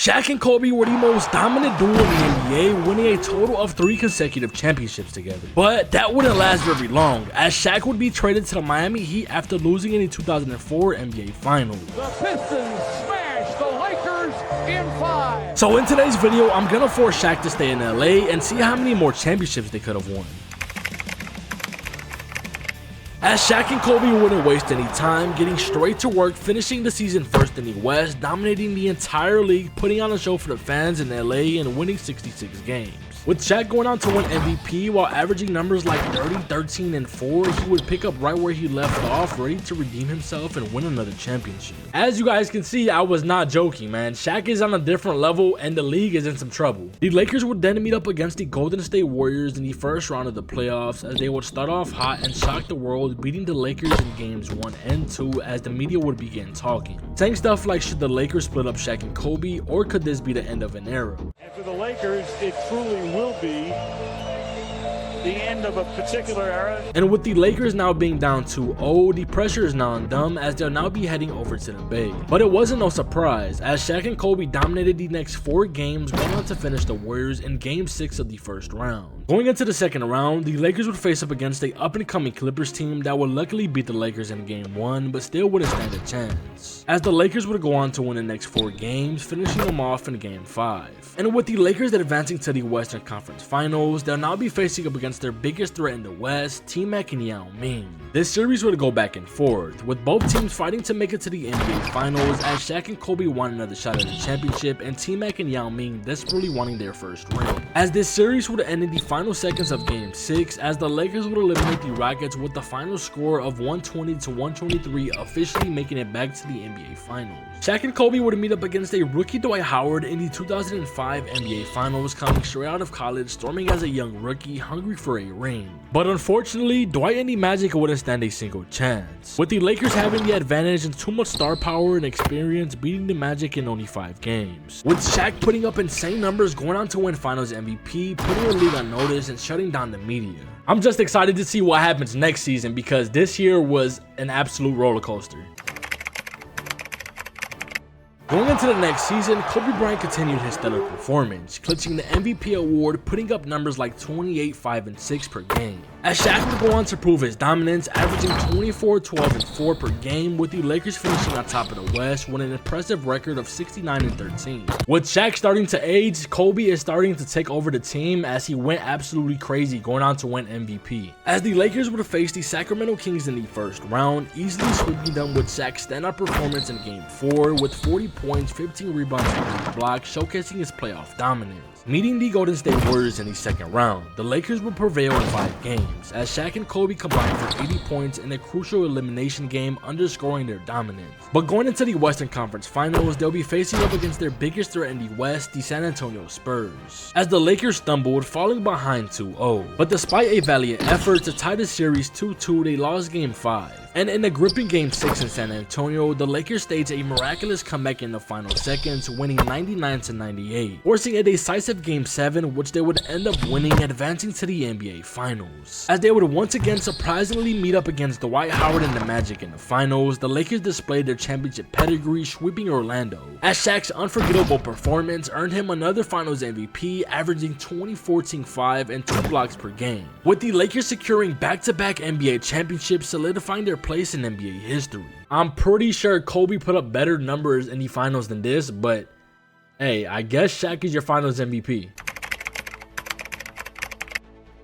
Shaq and Kobe were the most dominant duo in the NBA, winning a total of 3 consecutive championships together. But that wouldn't last very long, as Shaq would be traded to the Miami Heat after losing in the 2004 NBA Finals. The Pistons smash the Lakers in 5. So in today's video, I'm gonna force Shaq to stay in LA and see how many more championships they could have won. As Shaq and Kobe wouldn't waste any time, getting straight to work, finishing the season first in the West, dominating the entire league, putting on a show for the fans in LA, and winning 66 games. With Shaq going on to win MVP while averaging numbers like 30, 13, and 4, he would pick up right where he left off, ready to redeem himself and win another championship. As you guys can see, I was not joking, man. Shaq is on a different level and the league is in some trouble. The Lakers would then meet up against the Golden State Warriors in the first round of the playoffs, as they would start off hot and shock the world, beating the Lakers in games 1 and 2 as the media would begin talking, saying stuff like, should the Lakers split up Shaq and Kobe, or could this be the end of an era? And for the Lakers, it truly will be the end of a particular era. And with the Lakers now being down 2-0, the pressure is now on them, as they'll now be heading over to the Bay. But it wasn't no surprise, as Shaq and Kobe dominated the next 4 games, going on to finish the Warriors in Game 6 of the first round. Going into the second round, the Lakers would face up against a up-and-coming Clippers team that would luckily beat the Lakers in Game 1, but still wouldn't stand a chance, as the Lakers would go on to win the next 4 games, finishing them off in Game 5. And with the Lakers advancing to the Western Conference Finals, they'll now be facing up against their biggest threat in the West, T-Mac and Yao Ming. This series would go back and forth, with both teams fighting to make it to the NBA Finals, as Shaq and Kobe want another shot at the championship, and T-Mac and Yao Ming desperately wanting their first ring. As this series would end in the final seconds of Game 6, as the Lakers would eliminate the Rockets with the final score of 120-123, officially making it back to the NBA Finals. Shaq and Kobe would meet up against a rookie Dwight Howard in the 2005 NBA Finals, coming straight out of college, storming as a young rookie, hungry for a ring. But unfortunately, Dwight and the Magic wouldn't stand a single chance, with the Lakers having the advantage and too much star power and experience, beating the Magic in only 5 games. With Shaq putting up insane numbers, going on to win Finals MVP, putting the league on notice and shutting down the media. I'm just excited to see what happens next season, because this year was an absolute roller coaster. Going into the next season, Kobe Bryant continued his stellar performance, clinching the MVP award, putting up numbers like 28, 5, and 6 per game. As Shaq would go on to prove his dominance, averaging 24, 12, and 4 per game, with the Lakers finishing on top of the West with an impressive record of 69 and 13. With Shaq starting to age, Kobe is starting to take over the team, as he went absolutely crazy, going on to win MVP. As the Lakers would face the Sacramento Kings in the first round, easily sweeping them with Shaq's standout performance in Game 4 with 40 points, 15 rebounds, and 3 blocks, showcasing his playoff dominance. Meeting the Golden State Warriors in the second round, the Lakers would prevail in 5 games, as Shaq and Kobe combined for 80 points in a crucial elimination game, underscoring their dominance. But going into the Western Conference Finals, they'll be facing up against their biggest threat in the West, the San Antonio Spurs, as the Lakers stumbled, falling behind 2-0. But despite a valiant effort to tie the series 2-2, they lost Game 5. And in a gripping Game 6 in San Antonio, the Lakers staged a miraculous comeback in the final seconds, winning 99-98, forcing a decisive Game 7, which they would end up winning, advancing to the NBA Finals. As they would once again surprisingly meet up against Dwight Howard and the Magic in the finals, the Lakers displayed their championship pedigree, sweeping Orlando, as Shaq's unforgettable performance earned him another Finals MVP, averaging 20, 14, 5, and 2 blocks per game, with the Lakers securing back-to-back NBA championships, solidifying their place in NBA history. I'm pretty sure Kobe put up better numbers in the finals than this, but hey, I guess Shaq is your Finals MVP.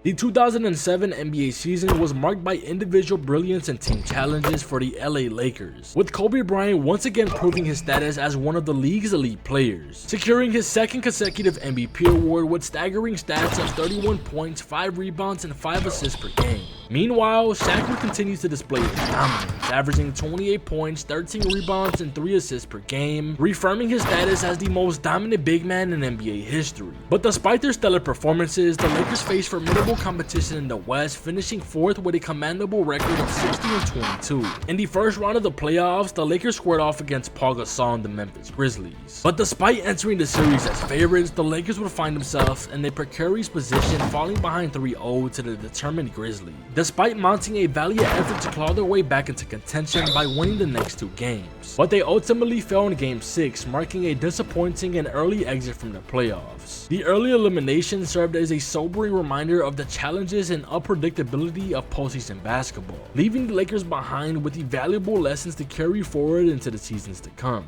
The 2007 NBA season was marked by individual brilliance and team challenges for the LA Lakers, with Kobe Bryant once again proving his status as one of the league's elite players, securing his 2nd consecutive MVP award with staggering stats of 31 points, 5 rebounds, and 5 assists per game. Meanwhile, Shaq would continue to display his dominance, averaging 28 points, 13 rebounds, and 3 assists per game, reaffirming his status as the most dominant big man in NBA history. But despite their stellar performances, the Lakers faced formidable competition in the West, finishing 4th with a commendable record of 60 and 22. In the first round of the playoffs, the Lakers squared off against Paul Gasol and the Memphis Grizzlies. But despite entering the series as favorites, the Lakers would find themselves in a precarious position, falling behind 3-0 to the determined Grizzlies. despite mounting a valiant effort to claw their way back into contention by winning the next 2 games. But they ultimately fell in Game 6, marking a disappointing and early exit from the playoffs. The early elimination served as a sobering reminder of the challenges and unpredictability of postseason basketball, leaving the Lakers behind with the valuable lessons to carry forward into the seasons to come.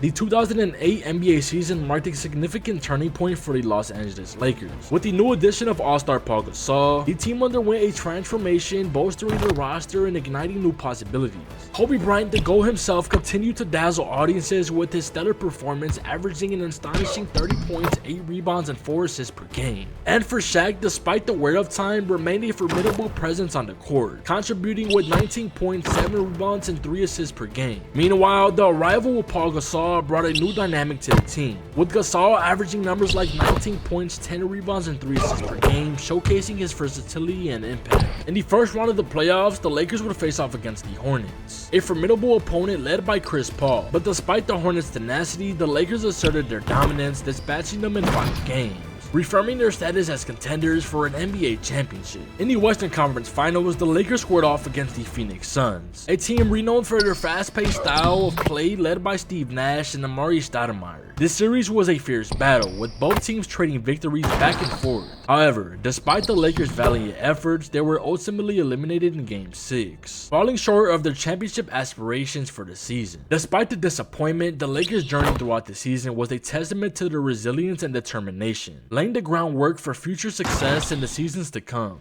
The 2008 NBA season marked a significant turning point for the Los Angeles Lakers. With the new addition of All-Star Paul Gasol, the team underwent a transformation, bolstering their roster and igniting new possibilities. Kobe Bryant, the GOAT himself, continued to dazzle audiences with his stellar performance, averaging an astonishing 30 points, 8 rebounds, and 4 assists per game. And for Shaq, despite the wear-off time, remained a formidable presence on the court, contributing with 19 points, 7 rebounds, and 3 assists per game. Meanwhile, the arrival of Paul Gasol brought a new dynamic to the team, with Gasol averaging numbers like 19 points, 10 rebounds, and 3 assists per game, showcasing his versatility and impact. In the first round of the playoffs, the Lakers would face off against the Hornets, a formidable opponent led by Chris Paul. But despite the Hornets' tenacity, the Lakers asserted their dominance, dispatching them in 5 games, reaffirming their status as contenders for an NBA championship. In the Western Conference Finals, the Lakers squared off against the Phoenix Suns, a team renowned for their fast-paced style of play led by Steve Nash and Amari Stoudemire. This series was a fierce battle, with both teams trading victories back and forth. However, despite the Lakers' valiant efforts, they were ultimately eliminated in Game 6, falling short of their championship aspirations for the season. Despite the disappointment, the Lakers' journey throughout the season was a testament to their resilience and determination, laying the groundwork for future success in the seasons to come.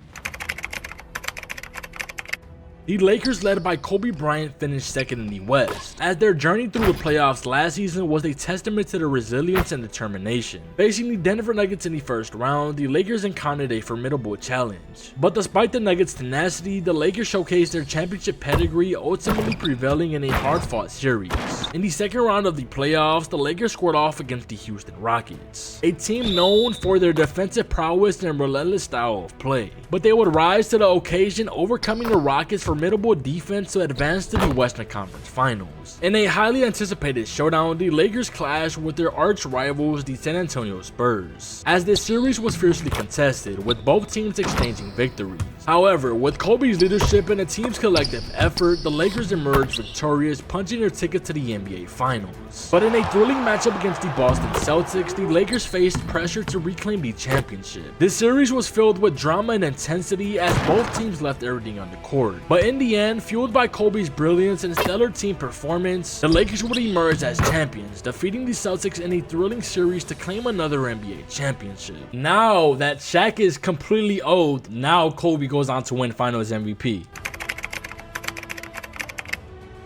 The Lakers, led by Kobe Bryant, finished second in the West, as their journey through the playoffs last season was a testament to their resilience and determination. Facing the Denver Nuggets in the first round, the Lakers encountered a formidable challenge. But despite the Nuggets' tenacity, the Lakers showcased their championship pedigree, ultimately prevailing in a hard-fought series. In the second round of the playoffs, the Lakers squared off against the Houston Rockets, a team known for their defensive prowess and relentless style of play. But they would rise to the occasion, overcoming the Rockets' formidable defense to advance to the Western Conference Finals. In a highly anticipated showdown, the Lakers clashed with their arch rivals, the San Antonio Spurs, as this series was fiercely contested, with both teams exchanging victories. However, with Kobe's leadership and the team's collective effort, the Lakers emerged victorious, punching their ticket to the NBA Finals. But in a thrilling matchup against the Boston Celtics, the Lakers faced pressure to reclaim the championship. This series was filled with drama and intensity as both teams left everything on the court. But in the end, fueled by Kobe's brilliance and stellar team performance, the Lakers would emerge as champions, defeating the Celtics in a thrilling series to claim another NBA championship. Now that Shaq is completely old, now Kobe goes on to win Finals MVP.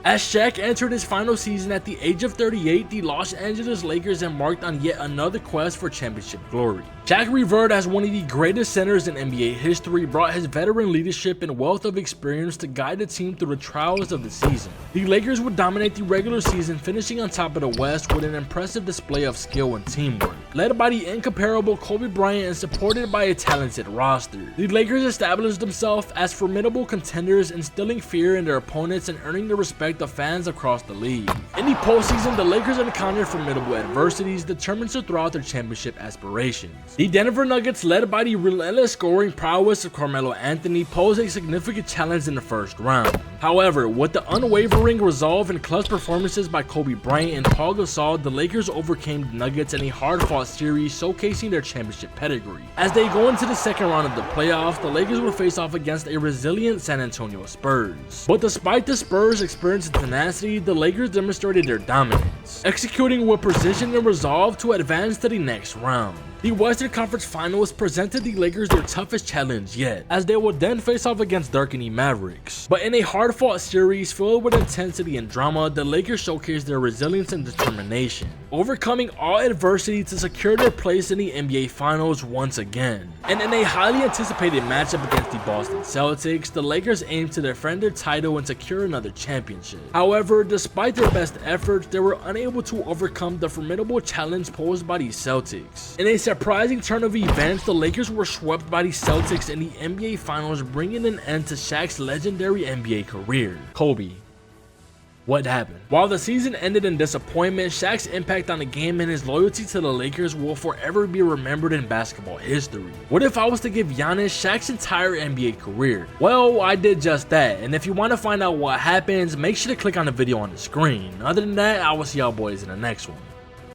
As Shaq entered his final season at the age of 38, the Los Angeles Lakers embarked on yet another quest for championship glory. Shaq, revered as one of the greatest centers in NBA history, brought his veteran leadership and wealth of experience to guide the team through the trials of the season. The Lakers would dominate the regular season, finishing on top of the West with an impressive display of skill and teamwork. Led by the incomparable Kobe Bryant and supported by a talented roster, the Lakers established themselves as formidable contenders, instilling fear in their opponents and earning the respect of fans across the league. In the postseason, the Lakers encountered formidable adversities, determined to throw out their championship aspirations. The Denver Nuggets, led by the relentless scoring prowess of Carmelo Anthony, posed a significant challenge in the first round. However, with the unwavering resolve and clutch performances by Kobe Bryant and Paul Gasol, the Lakers overcame the Nuggets in a hard-fought series, showcasing their championship pedigree. As they go into the second round of the playoffs, the Lakers will face off against a resilient San Antonio Spurs. But despite the Spurs' experience and tenacity, the Lakers demonstrated their dominance, executing with precision and resolve to advance to the next round. The Western Conference Finals presented the Lakers their toughest challenge yet, as they would then face off against darkening Mavericks. But in a hard-fought series filled with intensity and drama, the Lakers showcased their resilience and determination, overcoming all adversity to secure their place in the NBA Finals once again. And in a highly anticipated matchup against the Boston Celtics, the Lakers aimed to defend their title and secure another championship. However, despite their best efforts, they were unable to overcome the formidable challenge posed by the Celtics. In a surprising turn of events, the Lakers were swept by the Celtics in the NBA Finals, bringing an end to Shaq's legendary NBA career. Kobe. what happened. While the season ended in disappointment, Shaq's impact on the game and his loyalty to the Lakers will forever be remembered in basketball history. What if I was to give Giannis Shaq's entire NBA career? Well, I did just that, and if you want to find out what happens, make sure to click on the video on the screen. Other than that, I will see y'all boys in the next one.